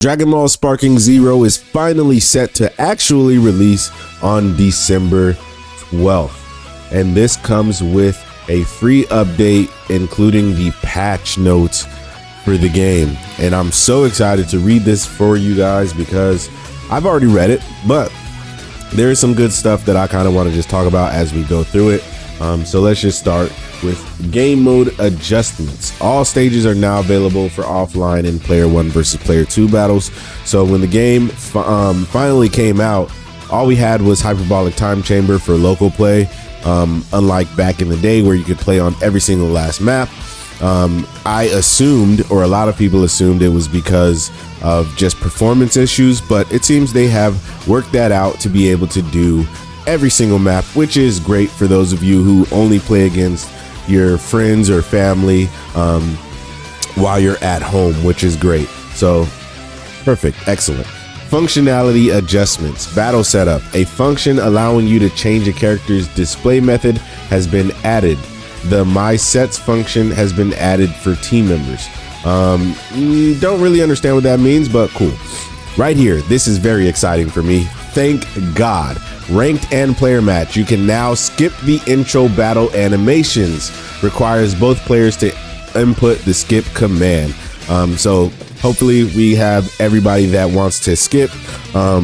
Dragon Ball Sparking Zero is finally set to actually release on December 12th. And this comes with a free update, including the patch notes for the game. And I'm so excited to read this for you guys because I've already read it, but there is some good stuff that I kind of want to just talk about as we go through it. So let's just start with game mode adjustments. All stages are now available for offline and player 1 versus player 2 battles. So when the game finally came out, all we had was hyperbolic time chamber for local play, unlike back in the day where you could play on every single last map. I assumed, or a lot of people assumed, it was because of just performance issues, but it seems they have worked that out to be able to do every single map, which is great for those of you who only play against your friends or family while you're at home, which is great. So perfect, excellent. Functionality adjustments. Battle setup. A function allowing you to change a character's display method has been added. The My Sets function has been added for team members. Don't really understand what that means, but cool. Right here, this is very exciting for me. Thank God. Ranked and player match. You can now skip the intro battle animations. Requires both players to input the skip command. So hopefully we have everybody that wants to skip,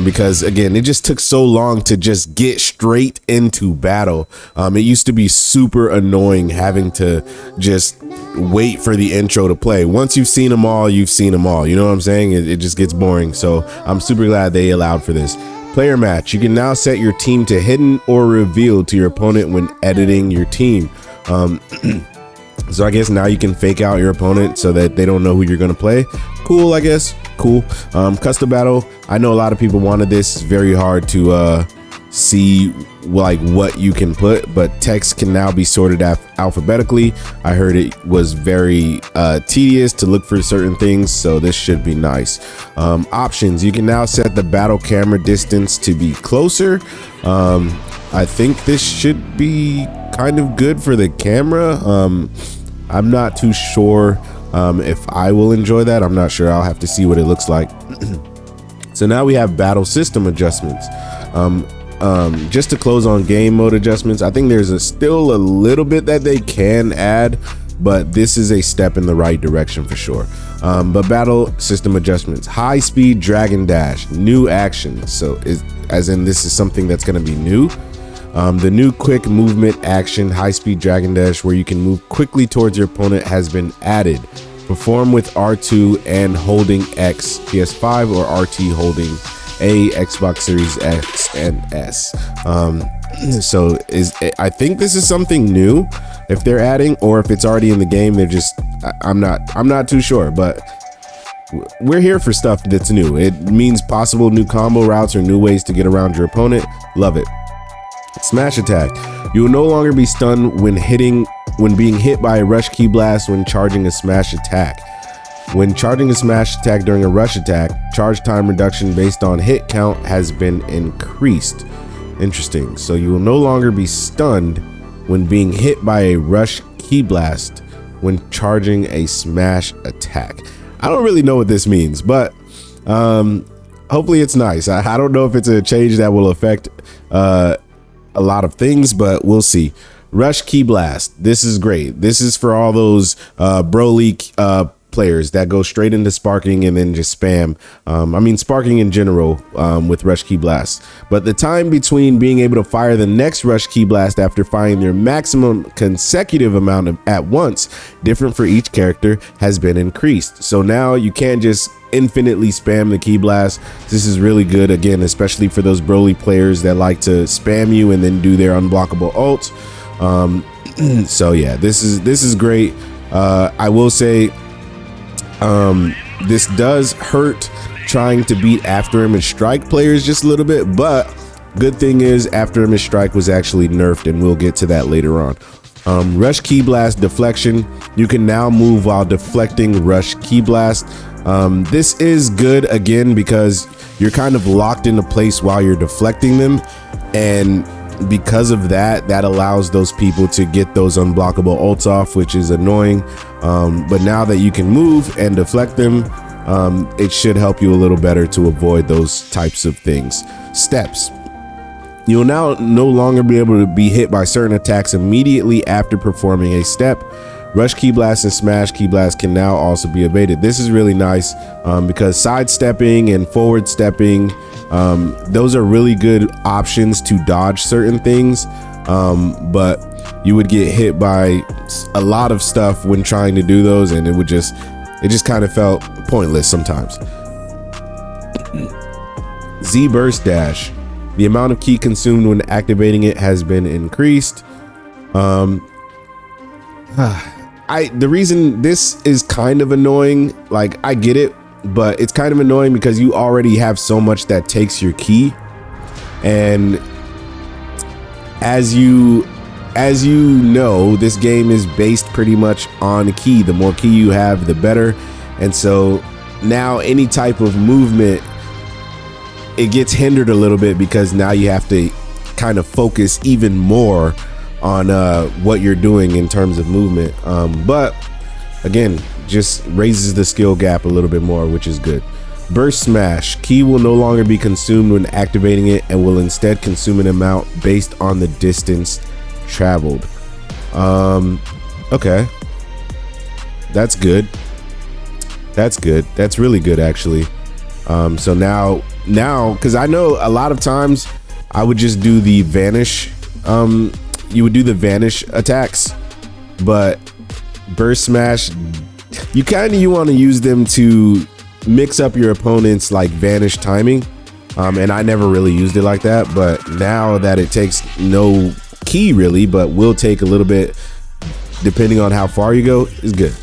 because again, it just took so long to just get straight into battle. It used to be super annoying having to just wait for the intro to play. Once you've seen them all, you've seen them all. You know what I'm saying? It just gets boring. So I'm super glad they allowed for this. Player match. You can now set your team to hidden or revealed to your opponent when editing your team. So I guess now you can fake out your opponent so that they don't know who you're going to play. Cool, I guess. Cool. Custom battle. I know a lot of people wanted this. It's very hard to see like what you can put, but text can now be sorted alphabetically. I heard it was very tedious to look for certain things, so this should be nice. Options. You can now set the battle camera distance to be closer. I think this should be kind of good for the camera. I'm not too sure if I will enjoy that. I'm not sure. I'll have to see what it looks like. So now we have battle system adjustments. Just to close on game mode adjustments, I think there's still a little bit that they can add, but this is a step in the right direction for sure. But battle system adjustments, high speed dragon dash, new action. So as in this is something that's going to be new. The new quick movement action, high speed dragon dash, where you can move quickly towards your opponent, has been added. Perform with R2 and holding X, PS5, or RT holding A, Xbox Series X and S. So I think this is something new if they're adding, or if it's already in the game. They're just, I'm not too sure, but we're here for stuff that's new. It means possible new combo routes or new ways to get around your opponent. Love it. Smash attack. You will no longer be stunned when being hit by a rush key blast when charging a smash attack. When charging a smash attack during a rush attack, charge time reduction based on hit count has been increased. Interesting. So you will no longer be stunned when being hit by a rush key blast when charging a smash attack. I don't really know what this means, but hopefully it's nice. I don't know if it's a change that will affect a lot of things, but we'll see. Rush key blast. This is great. This is for all those Broly players that go straight into sparking and then just spam. I mean sparking in general with rush key blast. But the time between being able to fire the next rush key blast after firing their maximum consecutive amount at once, different for each character, has been increased. So now you can't just infinitely spam the key blast. This is really good, again, especially for those Broly players that like to spam you and then do their unblockable ults. So yeah, this is great. I will say this does hurt trying to beat After Image Strike players just a little bit, but good thing is After Image Strike was actually nerfed, and we'll get to that later on. Rush key blast deflection. You can now move while deflecting rush key blast. This is good, again, because you're kind of locked into place while you're deflecting them, and because of that allows those people to get those unblockable ults off, which is annoying. But now that you can move and deflect them, it should help you a little better to avoid those types of things. Steps. You'll now no longer be able to be hit by certain attacks immediately after performing a step. Rush Ki Blast and Smash Ki Blast can now also be evaded. This is really nice because sidestepping and forward stepping, those are really good options to dodge certain things, but you would get hit by a lot of stuff when trying to do those, and it just kind of felt pointless sometimes. Z Burst Dash. The amount of ki consumed when activating it has been increased. The reason this is kind of annoying, like I get it, but it's kind of annoying because you already have so much that takes your ki, and as you know, this game is based pretty much on ki. The more ki you have, the better, and so now any type of movement, it gets hindered a little bit because now you have to kind of focus even more on what you're doing in terms of movement. But again, just raises the skill gap a little bit more, which is good. Burst Smash. Ki will no longer be consumed when activating it and will instead consume an amount based on the distance traveled. Okay. That's good. That's good. That's really good, actually. So now, because I know a lot of times I would just do the vanish. You would do the vanish attacks, but Burst Smash, you want to use them to mix up your opponent's like vanish timing. And I never really used it like that, but now that it takes no ki really, but will take a little bit depending on how far you go, is good.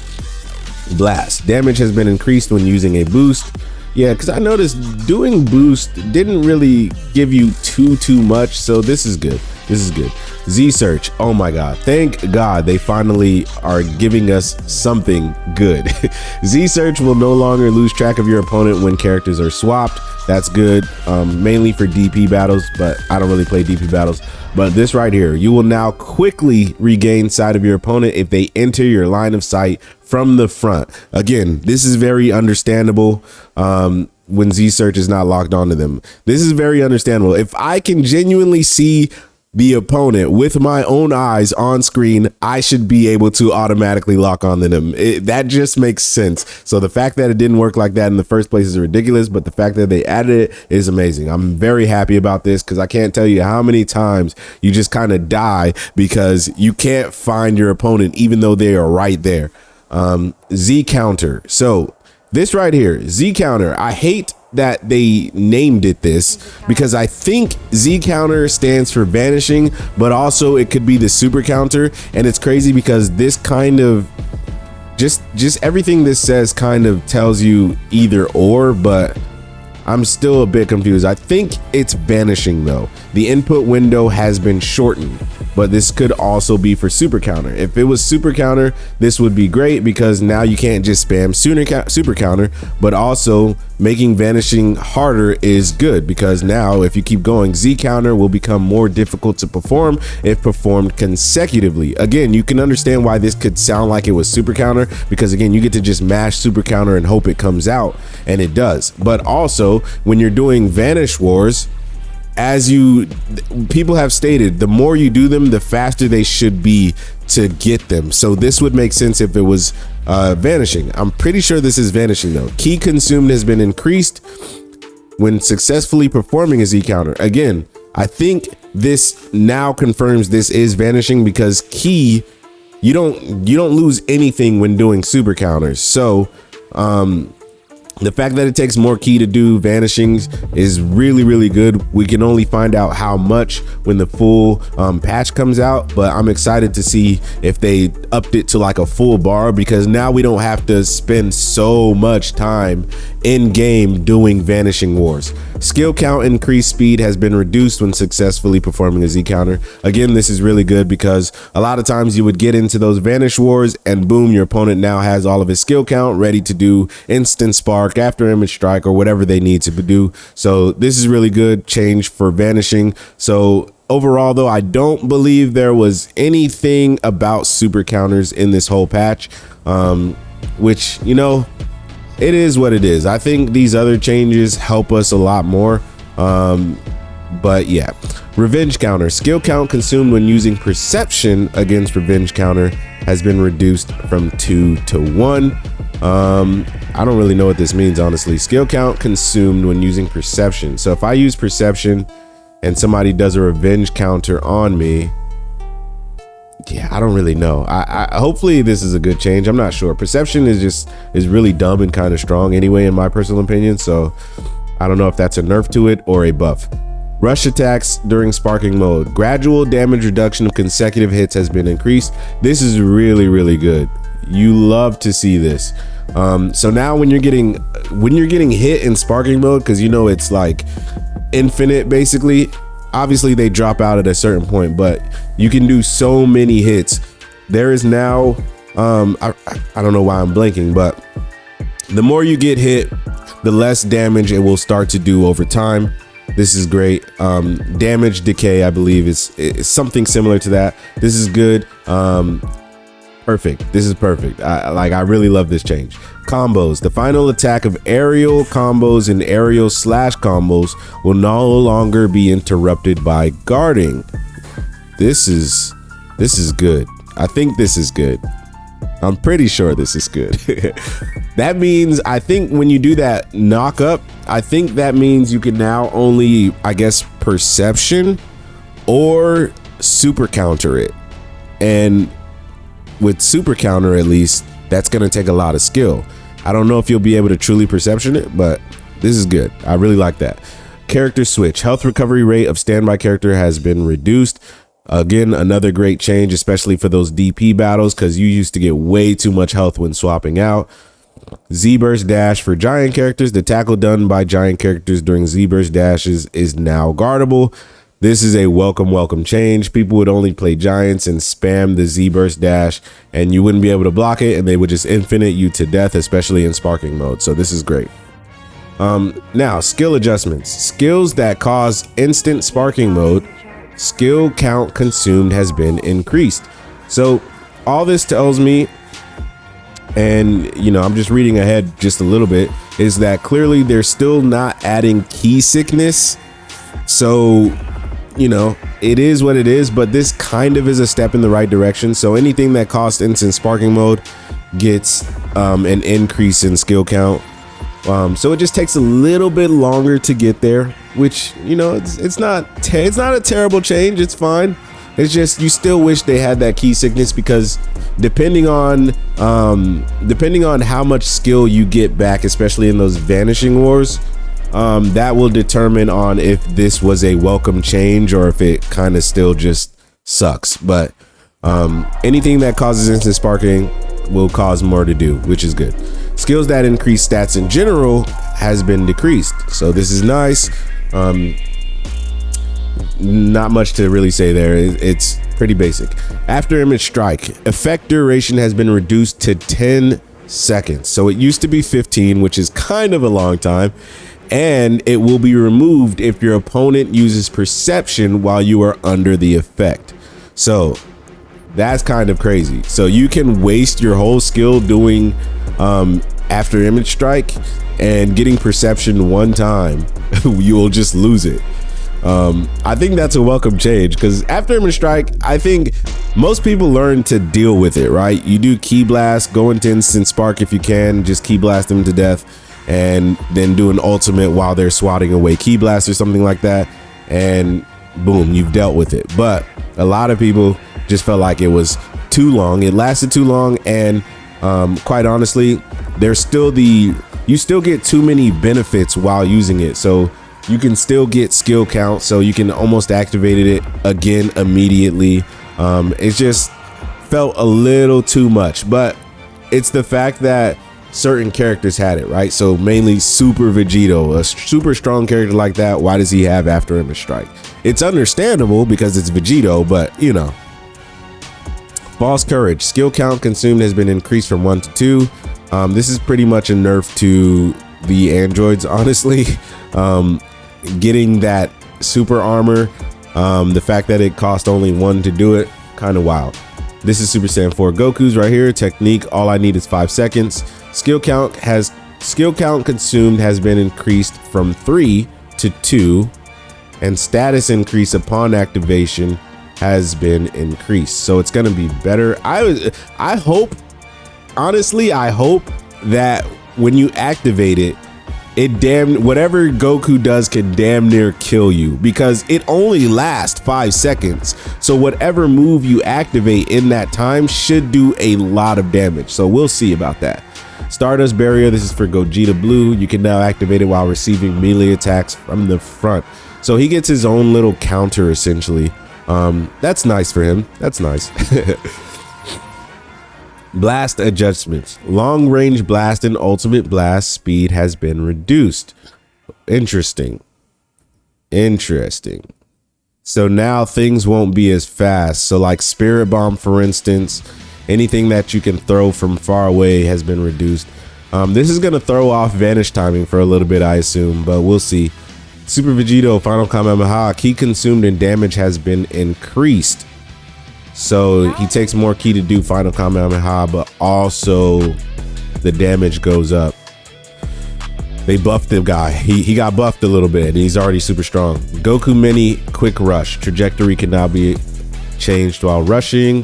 Blast. Damage has been increased when using a boost. Yeah, because I noticed doing boost didn't really give you too much, so this is good. This is good. Z Search. Oh my God. Thank God they finally are giving us something good. Z Search will no longer lose track of your opponent when characters are swapped. That's good, mainly for DP battles, but I don't really play DP battles. But this right here, you will now quickly regain sight of your opponent if they enter your line of sight from the front. Again, this is very understandable when Z Search is not locked onto them. This is very understandable. If I can genuinely see the opponent with my own eyes on screen, I should be able to automatically lock onto them. That just makes sense. So the fact that it didn't work like that in the first place is ridiculous, but the fact that they added it is amazing. I'm very happy about this because I can't tell you how many times you just kind of die because you can't find your opponent even though they are right there. Z Counter. So this right here, Z Counter, I hate that they named it this because I think Z Counter stands for vanishing, but also it could be the super counter. And it's crazy because this kind of just everything this says kind of tells you either or, but I'm still a bit confused. I think it's vanishing though. The input window has been shortened, but this could also be for super counter. If it was super counter, this would be great because now you can't just spam super counter, but also making vanishing harder is good because now if you keep going, Z counter will become more difficult to perform if performed consecutively. Again, you can understand why this could sound like it was super counter because again, you get to just mash super counter and hope it comes out, and it does. But also when you're doing vanish wars, as people have stated, the more you do them, the faster they should be to get them. So this would make sense if it was vanishing. I'm pretty sure this is vanishing though. Ki consumed has been increased when successfully performing a Z counter. Again, I think this now confirms this is vanishing because ki, you don't lose anything when doing super counters. So the fact that it takes more ki to do vanishings is really good. We can only find out how much when the full patch comes out, but I'm excited to see if they upped it to like a full bar because now we don't have to spend so much time in game doing vanishing wars. Skill count increased speed has been reduced when successfully performing a Z counter. Again, this is really good because a lot of times you would get into those vanish wars and boom, your opponent now has all of his skill count ready to do instant spark, after image strike, or whatever they need to do. So this is really good change for vanishing. So overall though, I don't believe there was anything about super counters in this whole patch, which, you know, it is what it is. I think these other changes help us a lot more. But yeah, revenge counter. Skill count consumed when using perception against revenge counter has been reduced from 2 to 1. I don't really know what this means, honestly. Skill count consumed when using perception. So if I use perception and somebody does a revenge counter on me, yeah, I don't really know. I hopefully this is a good change. I'm not sure. Perception is really dumb and kind of strong anyway, in my personal opinion. So I don't know if that's a nerf to it or a buff. Rush attacks during sparking mode. Gradual damage reduction of consecutive hits has been increased. This is really, really good. You love to see this. So now when you're getting hit in sparking mode, because you know it's like infinite basically. Obviously they drop out at a certain point, but you can do so many hits. There is now I don't know why I'm blanking, but the more you get hit, the less damage it will start to do over time. This is great. Damage decay, I believe, is something similar to that. This is good. Perfect. This is perfect. I really love this change. Combos. The final attack of aerial combos and aerial slash combos will no longer be interrupted by guarding. This is good. I think this is good. I'm pretty sure this is good. That means, I think when you do that knock up, I think that means you can now only, I guess, perception or super counter it. And with super counter, at least, that's going to take a lot of skill. I don't know if you'll be able to truly perception it, but this is good. I really like that. Character switch. Health recovery rate of standby character has been reduced. Again, another great change, especially for those DP battles, because you used to get way too much health when swapping out. Z-Burst Dash for giant characters. The tackle done by giant characters during Z-Burst Dashes is now guardable. This is a welcome change. People would only play giants and spam the Z-Burst Dash, and you wouldn't be able to block it, and they would just infinite you to death, especially in sparking mode. So this is great. Now, skill adjustments. Skills that cause instant sparking mode. Skill count consumed has been increased. So all this tells me, and you know, I'm just reading ahead just a little bit, is that clearly they're still not adding key sickness. So, you know, it is what it is, but this kind of is a step in the right direction. So anything that costs instant sparking mode gets an increase in skill count. So it just takes a little bit longer to get there, which, you know, it's not a terrible change. It's fine. It's just, you still wish they had that key sickness, because depending on how much skill you get back, especially in those vanishing wars, that will determine on if this was a welcome change or if it kind of still just sucks. But anything that causes instant sparking will cause more to do, which is good. Skills that increase stats in general has been decreased, so this is nice. Not much to really say there. It's pretty basic. After image strike, effect duration has been reduced to 10 seconds. So it used to be 15, which is kind of a long time, and it will be removed if your opponent uses perception while you are under the effect. So that's kind of crazy. So you can waste your whole skill doing after image strike, and getting perception one time, you will just lose it. I think that's a welcome change, because after image strike, I think most people learn to deal with it, right? You do key blast, go into instant spark if you can, just key blast them to death, and then do an ultimate while they're swatting away key blast or something like that, and boom, you've dealt with it. But a lot of people just felt like it was too long. It lasted too long, and quite honestly, you still get too many benefits while using it. So you can still get skill count, so you can almost activate it again immediately. It just felt a little too much, but it's the fact that certain characters had it, right? So mainly Super Vegito, a super strong character like that, why does he have after image strike? It's understandable because it's Vegito, but you know. False courage. Skill count consumed has been increased from 1 to 2. This is pretty much a nerf to the androids, honestly. Getting that super armor, the fact that it cost only 1 to do it, kind of wild. This is Super Saiyan 4 Goku's right here. Technique, all I need is 5 seconds. Skill count has Skill count consumed has been increased from 3 to 2, and status increase upon activation has been increased. So it's going to be better. I hope, honestly, I hope that when you activate it, whatever Goku does can damn near kill you, because it only lasts 5 seconds. So whatever move you activate in that time should do a lot of damage. So we'll see about that. Stardust Barrier, this is for Gogeta Blue. You can now activate it while receiving melee attacks from the front. So he gets his own little counter essentially. That's nice for him. That's nice. Blast adjustments. Long range blast and ultimate blast speed has been reduced. Interesting. So now things won't be as fast. So like Spirit Bomb, for instance, anything that you can throw from far away has been reduced. This is going to throw off vanish timing for a little bit, I assume, but we'll see. Super Vegito Final Kamehameha, ki consumed and damage has been increased. So he takes more ki to do Final Kamehameha, but also the damage goes up. They buffed the guy. He got buffed a little bit and he's already super strong. Goku Mini Quick Rush. Trajectory can now be changed while rushing.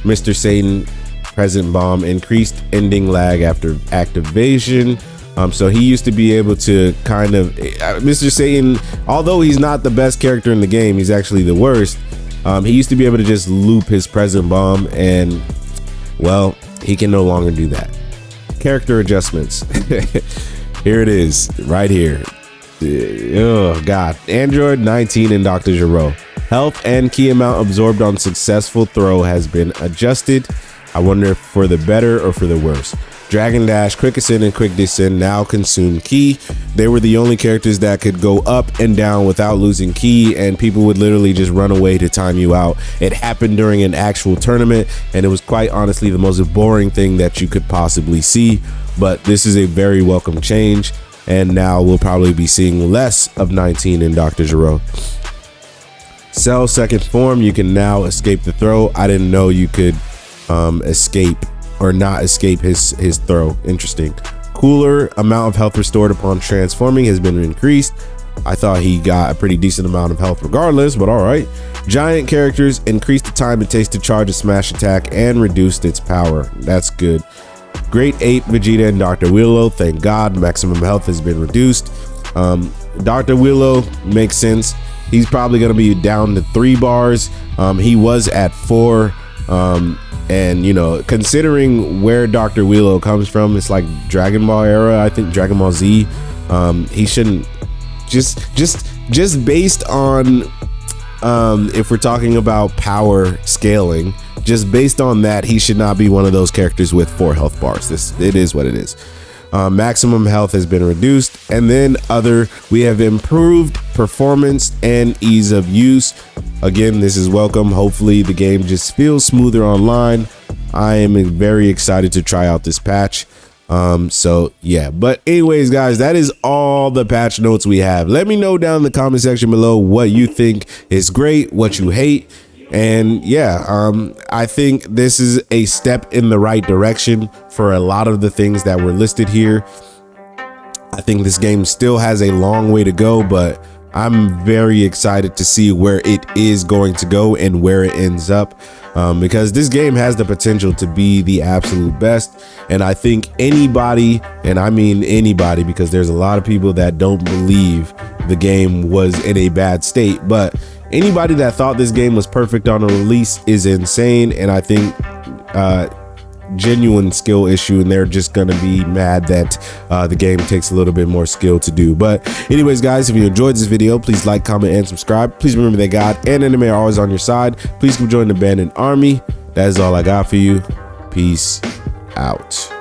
Mr. Satan Present Bomb. Increased ending lag after activation. So he used to be able to kind of, Mr. Satan, although he's not the best character in the game, he's actually the worst. He used to be able to just loop his present bomb, and well, he can no longer do that. Character adjustments. Here it is, right here. Oh God. Android 19 and Dr. Gero. Health and ki amount absorbed on successful throw has been adjusted. I wonder if for the better or for the worse. Dragon Dash, Quick Ascend, and Quick Descend now consume ki. They were the only characters that could go up and down without losing ki, and people would literally just run away to time you out. It happened during an actual tournament, and it was quite honestly the most boring thing that you could possibly see. But this is a very welcome change, and now we'll probably be seeing less of 19 and Dr. Gero. Cell second form, you can now escape the throw. I didn't know you could escape or not escape his throw. Interesting. Cooler amount of health restored upon transforming has been increased. I thought he got a pretty decent amount of health regardless, but all right. Giant characters increased the time it takes to charge a smash attack and reduced its power. That's good. Great Ape, Vegeta, and Dr. Willow, thank God, maximum health has been reduced. Dr. Willow makes sense. He's probably going to be down to 3 bars. He was at 4. And you know, considering where Dr. Willow comes from, it's like Dragon Ball era, I think Dragon Ball Z. He shouldn't, just based on if we're talking about power scaling, just based on that, he should not be one of those characters with 4 health bars. It is what it is. Maximum health has been reduced, and then we have improved performance and ease of use. Again, this is welcome. Hopefully the game just feels smoother online. I am very excited to try out this patch. So yeah, but anyways guys, that is all the patch notes we have. Let me know down in the comment section below what you think is great, what you hate. And yeah, I think this is a step in the right direction for a lot of the things that were listed here. I think this game still has a long way to go, but I'm very excited to see where it is going to go and where it ends up, because this game has the potential to be the absolute best. And I think anybody, and I mean anybody, because there's a lot of people that don't believe the game was in a bad state, but anybody that thought this game was perfect on a release is insane. And I think genuine skill issue, and they're just gonna be mad that the game takes a little bit more skill to do. But anyways guys, if you enjoyed this video, please like, comment, and subscribe. Please remember that God and anime are always on your side. Please come join the Bandit Army. That is all I got for you. Peace out.